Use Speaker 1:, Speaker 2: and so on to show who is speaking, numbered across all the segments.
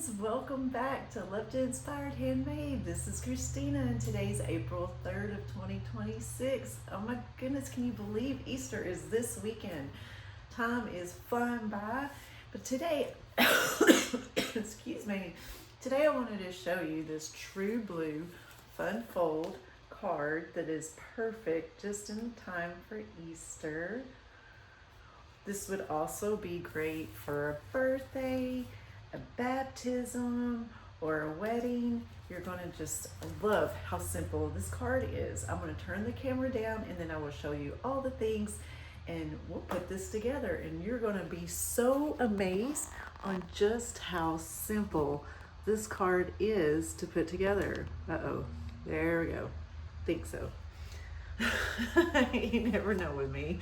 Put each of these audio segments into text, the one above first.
Speaker 1: friends, welcome back to Love to Inspired Handmade. This is Christina and today's April 3rd of 2026. Oh my goodness, can you believe Easter is this weekend? Time is flying by, but today, excuse me, today I wanted to show you this true blue fun fold card that is perfect just in time for Easter. This would also be great for a birthday, a baptism, or a wedding. You're going to just love how simple this card is. I'm going to turn the camera down and then I will show you all the things and we'll put this together and you're going to be so amazed on just how simple this card is to put together. Uh-oh, there we go. Think so. You never know with me.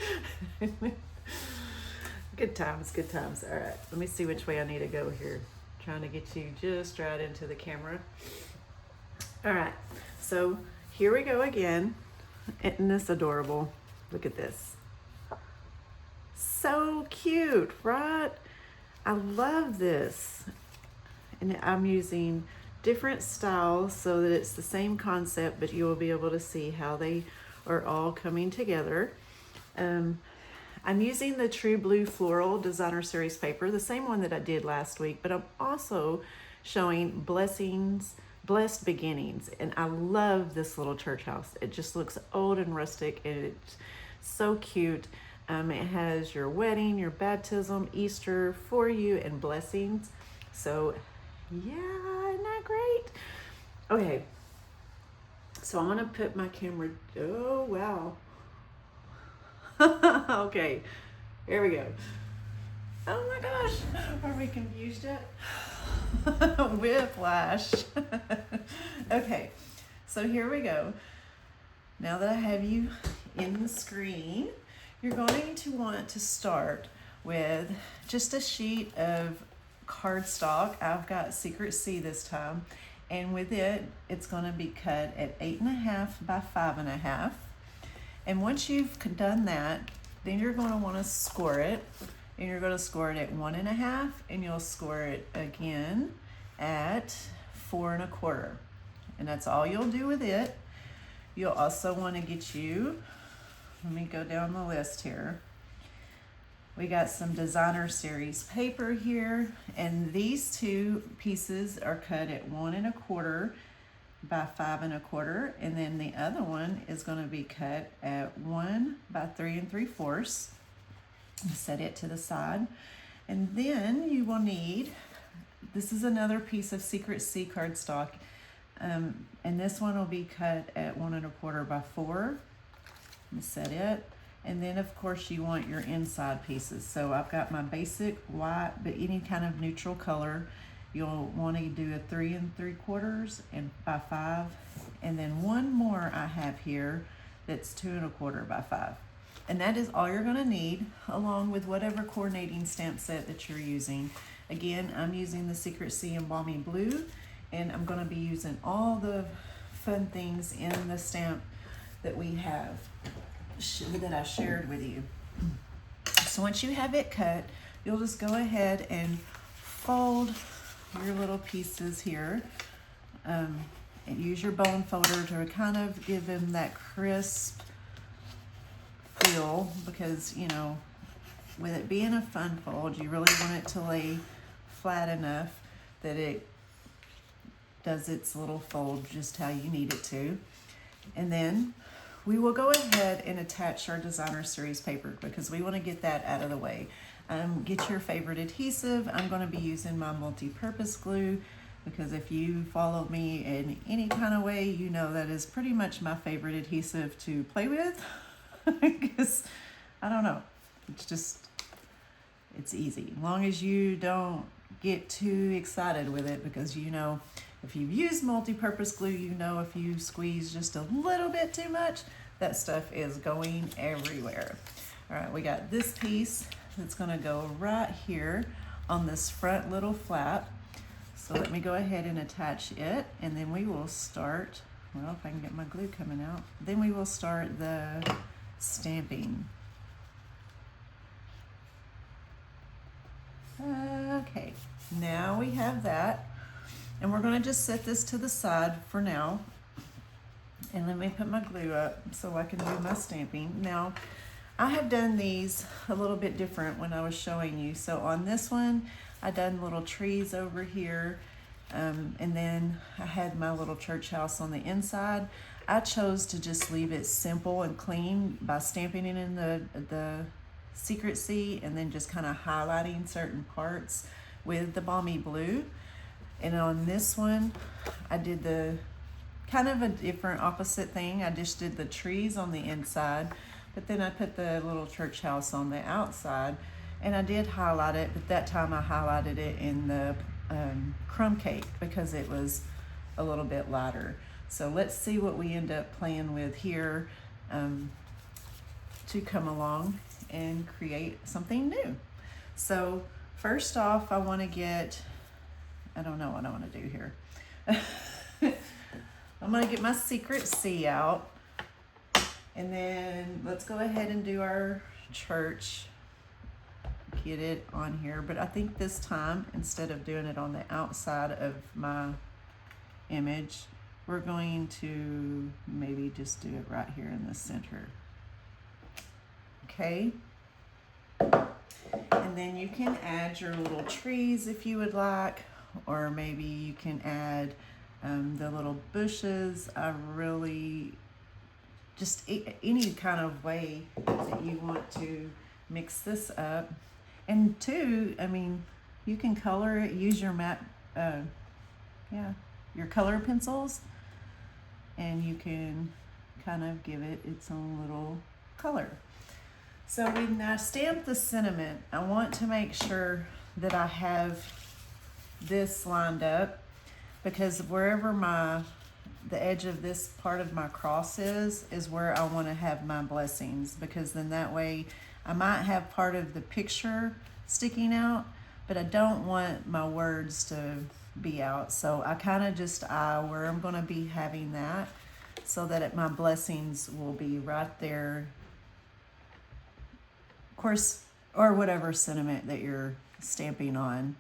Speaker 1: Good times, good times. All right, let me see which way I need to go here. Trying to get you just right into the camera. All right, so here we go again. Isn't this adorable? Look at this. So cute, right? I love this. And I'm using different styles so that it's the same concept, but you will be able to see how they are all coming together. I'm using the True Blue Floral Designer Series paper, the same one that I did last week, but I'm also showing Blessed Beginnings. And I love this little church house. It just looks old and rustic and it's so cute. It has your wedding, your baptism, Easter for you, and blessings. So yeah, isn't that great? Okay, so I'm gonna put my camera, oh wow. Okay, here we go. Oh my gosh, are we confused yet? Whiplash. Okay, so here we go. Now that I have you in the screen, you're going to want to start with just a sheet of cardstock. I've got Secret C this time, and with it, it's going to be cut at 8.5 by 5.5. And once you've done that, then you're going to want to score it, and you're going to score it at 1.5, and you'll score it again at 4.25. And that's all you'll do with it. You'll also want to get you, let me go down the list here. We got some Designer Series paper here, and these two pieces are cut at 1.25 by 5.25, and then the other one is going to be cut at 1 by 3 3/4. Set it to the side, and then you will need, this is another piece of Secret C cardstock, and this one will be cut at 1.25 by 4. Set it, and then of course you want your inside pieces. So I've got my basic white, but any kind of neutral color. You'll want to do a 3 3/4 and by 5, and then one more I have here that's 2.25 by 5, and that is all you're going to need, along with whatever coordinating stamp set that you're using. Again, I'm using the Secret C Embalming Blue, and I'm going to be using all the fun things in the stamp that we have that I shared with you. So once you have it cut, you'll just go ahead and fold your little pieces here, and use your bone folder to kind of give them that crisp feel, because you know, with it being a fun fold, you really want it to lay flat enough that it does its little fold just how you need it to. And then we will go ahead and attach our Designer Series paper because we want to get that out of the way. Get your favorite adhesive. I'm going to be using my multi-purpose glue because if you follow me in any kind of way, you know that is pretty much my favorite adhesive to play with. Because, I don't know, it's easy. As long as you don't get too excited with it, because you know, if you've used multi-purpose glue, you know if you squeeze just a little bit too much, that stuff is going everywhere. All right, we got this piece that's going to go right here on this front little flap. So let me go ahead and attach it, and then we will start, well, if I can get my glue coming out, then we will start the stamping. Okay, now we have that. And we're going to just set this to the side for now. And let me put my glue up so I can do my stamping. Now, I have done these a little bit different when I was showing you. So on this one, I done little trees over here. And then I had my little church house on the inside. I chose to just leave it simple and clean by stamping it in the secrecy and then just kind of highlighting certain parts with the balmy blue. And on this one, I did the kind of a different opposite thing. I just did the trees on the inside, but then I put the little church house on the outside, and I did highlight it, but that time I highlighted it in the crumb cake because it was a little bit lighter. So let's see what we end up playing with here to come along and create something new. So first off, I want to get, I don't know what I want to do here. I'm going to get my secret C out, and then let's go ahead and do our church. Get it on here, but I think this time, instead of doing it on the outside of my image, we're going to maybe just do it right here in the center. Okay. And then you can add your little trees if you would like, or maybe you can add the little bushes. I really just any kind of way that you want to mix this up. And two, I mean, you can color it, use your your color pencils, and you can kind of give it its own little color. So when I stamp the sentiment, I want to make sure that I have this lined up, because wherever the edge of this part of my cross is where I want to have my blessings, because then that way I might have part of the picture sticking out, but I don't want my words to be out. So I kind of just where I'm going to be having that, so that my blessings will be right there. Of course, or whatever sentiment that you're stamping on.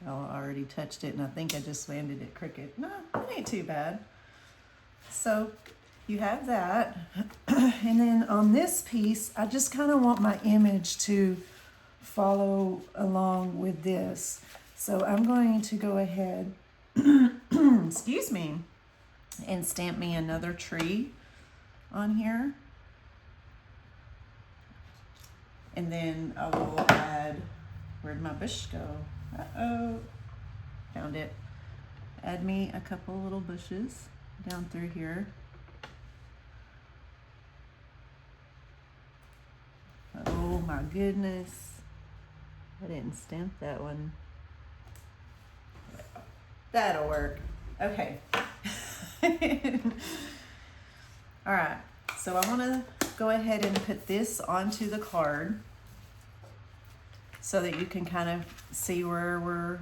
Speaker 1: Well, I already touched it, and I think I just landed it crooked. No, it ain't too bad. So you have that. And then on this piece, I just kind of want my image to follow along with this. So I'm going to go ahead, excuse me, and stamp me another tree on here. And then I will add, where'd my bush go? Uh-oh, found it. Add me a couple little bushes down through here. Oh my goodness, I didn't stamp that one. That'll work. Okay. All right, so I want to go ahead and put this onto the card so that you can kind of see where we're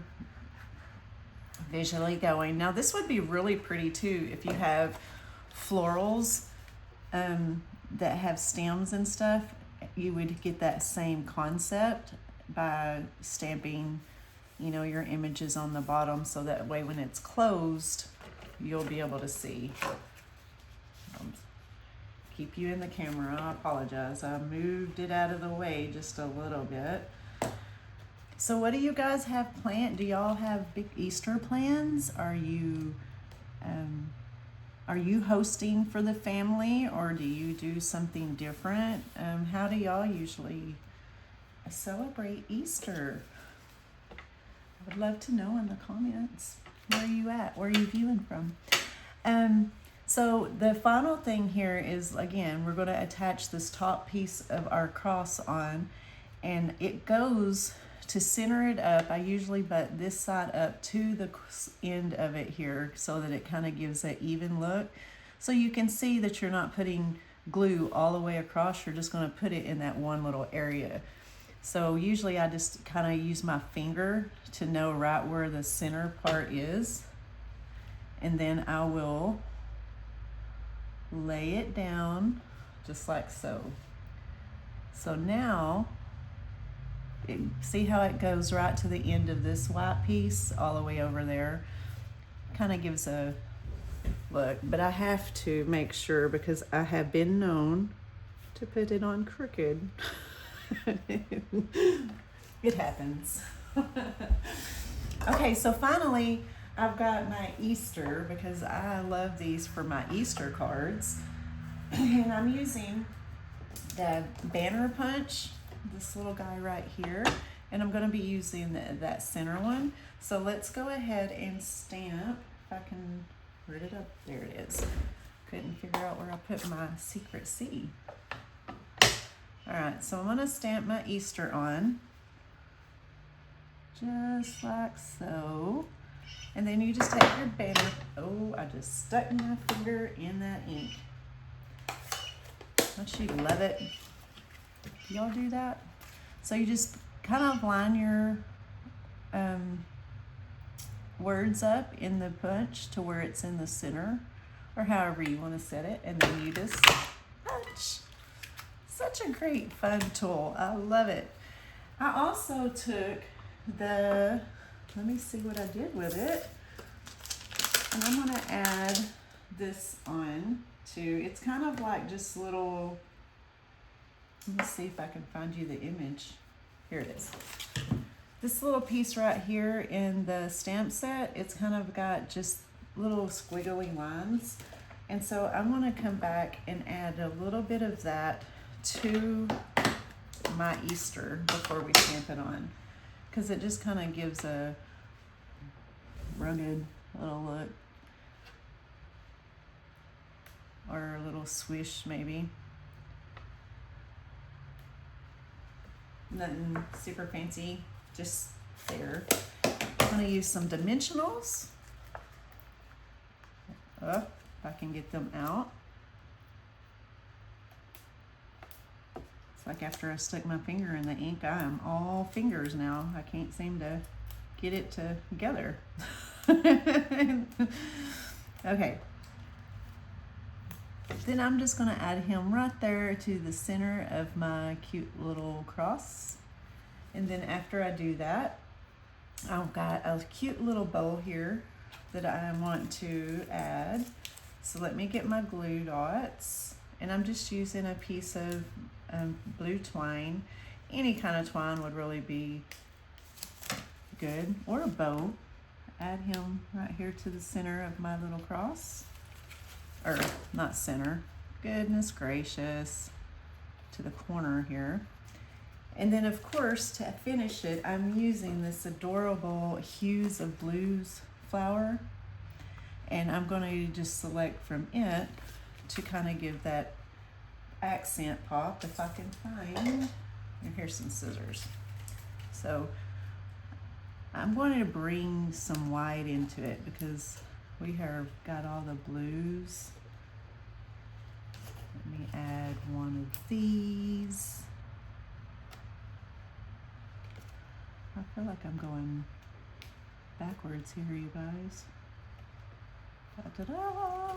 Speaker 1: visually going. Now this would be really pretty too if you have florals that have stems and stuff. You would get that same concept by stamping, you know, your images on the bottom, so that way when it's closed, you'll be able to see. Keep you in the camera. I apologize. I moved it out of the way just a little bit. So what do you guys have planned? Do y'all have big Easter plans? Are you hosting for the family, or do you do something different? How do y'all usually celebrate Easter? I would love to know in the comments. Where are you at? Where are you viewing from? So the final thing here is, again, we're going to attach this top piece of our cross on, and it goes to center it up. I usually butt this side up to the end of it here so that it kind of gives an even look. So you can see that you're not putting glue all the way across. You're just going to put it in that one little area. So usually I just kind of use my finger to know right where the center part is. And then I will lay it down just like so. So now See how it goes right to the end of this white piece all the way over there? Kind of gives a look, but I have to make sure because I have been known to put it on crooked. It happens. Okay, so finally I've got my Easter because I love these for my Easter cards. And I'm using the banner punch, this little guy right here, and I'm going to be using that center one. So let's go ahead and stamp. If I can, where did there it is. Couldn't figure out where I put my secret C. All right, so I'm going to stamp my Easter on, just like so. And then you just take your banner. Oh, I just stuck my finger in that ink. Don't you love it? Y'all do that? So you just kind of line your words up in the punch to where it's in the center, or however you want to set it, and then you just punch. Such a great fun tool. I love it. I also took let me see what I did with it. And I'm going to add this on too. It's kind of like just little, let me see if I can find you the image. Here it is. This little piece right here in the stamp set, it's kind of got just little squiggly lines. And so I want to come back and add a little bit of that to my Easter before we stamp it on, because it just kind of gives a rugged little look, or a little swish maybe. Nothing super fancy, just there. I'm going to use some dimensionals. If I can get them out. It's like after I stuck my finger in the ink, I am all fingers now. I can't seem to get it together. Okay. Then I'm just going to add him right there to the center of my cute little cross. And then after I do that, I've got a cute little bow here that I want to add. So let me get my glue dots. And I'm just using a piece of blue twine. Any kind of twine would really be good, or a bow. Add him right here to the center of my little cross. Or not center, goodness gracious, to the corner here. And then of course, to finish it, I'm using this adorable Hues of Blues flower, and I'm going to just select from it to kind of give that accent pop, if I can find, and here's some scissors. So I'm going to bring some white into it because we have got all the blues. Let me add one of these. I feel like I'm going backwards here, you guys. Da-da-da.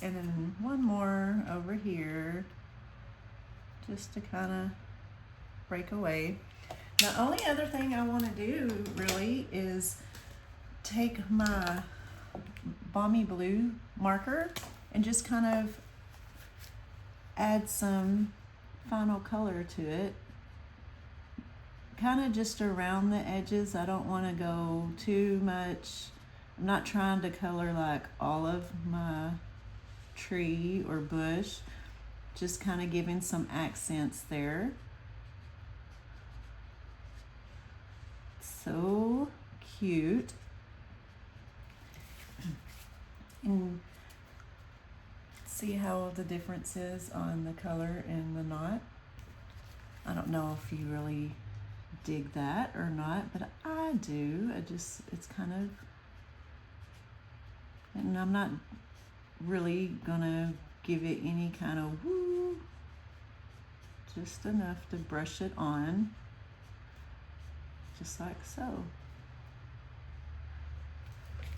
Speaker 1: And then one more over here, just to kind of break away. The only other thing I want to do really is take my Balmy Blue marker and just kind of add some final color to it, kind of just around the edges. I don't want to go too much. I'm not trying to color like all of my tree or bush, just kind of giving some accents there. So cute. And see how the difference is on the color and the knot. I don't know if you really dig that or not, but I do. It's kind of, and I'm not really gonna give it any kind of woo, just enough to brush it on, just like so.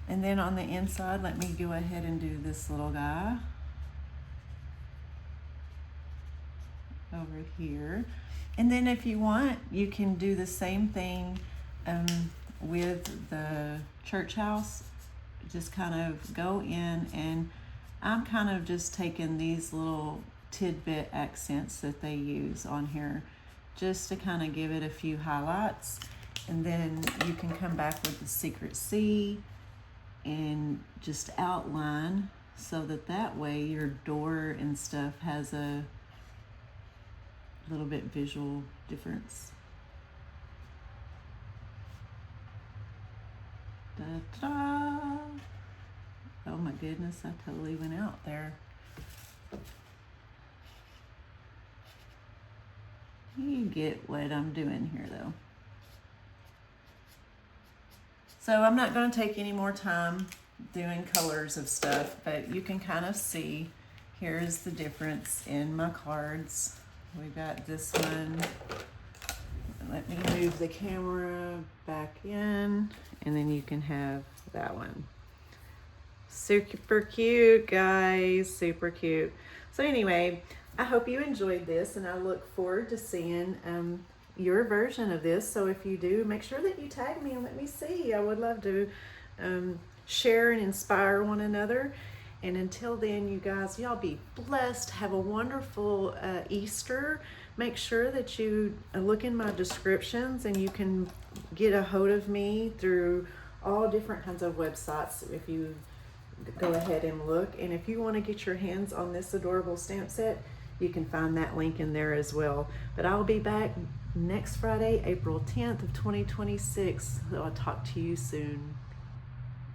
Speaker 1: And then on the inside, let me go ahead and do this little guy. over here. And then if you want, you can do the same thing with the church house. Just kind of go in, and I'm kind of just taking these little tidbit accents that they use on here just to kind of give it a few highlights. And then you can come back with the secret C and just outline, so that way your door and stuff has a little bit visual difference. Da-da. Oh my goodness, I totally went out there. You get what I'm doing here though. So I'm not going to take any more time doing colors of stuff, but you can kind of see here's the difference in my cards. We've got this one. Let me move the camera back in, and then you can have that one. Super cute, guys, super cute. So anyway, I hope you enjoyed this, and I look forward to seeing your version of this. So if you do, make sure that you tag me and let me see. I would love to share and inspire one another. And until then, you guys, y'all be blessed. Have a wonderful Easter. Make sure that you look in my descriptions, and you can get a hold of me through all different kinds of websites if you go ahead and look. And if you want to get your hands on this adorable stamp set, you can find that link in there as well. But I'll be back next Friday, April 10th of 2026. So I'll talk to you soon.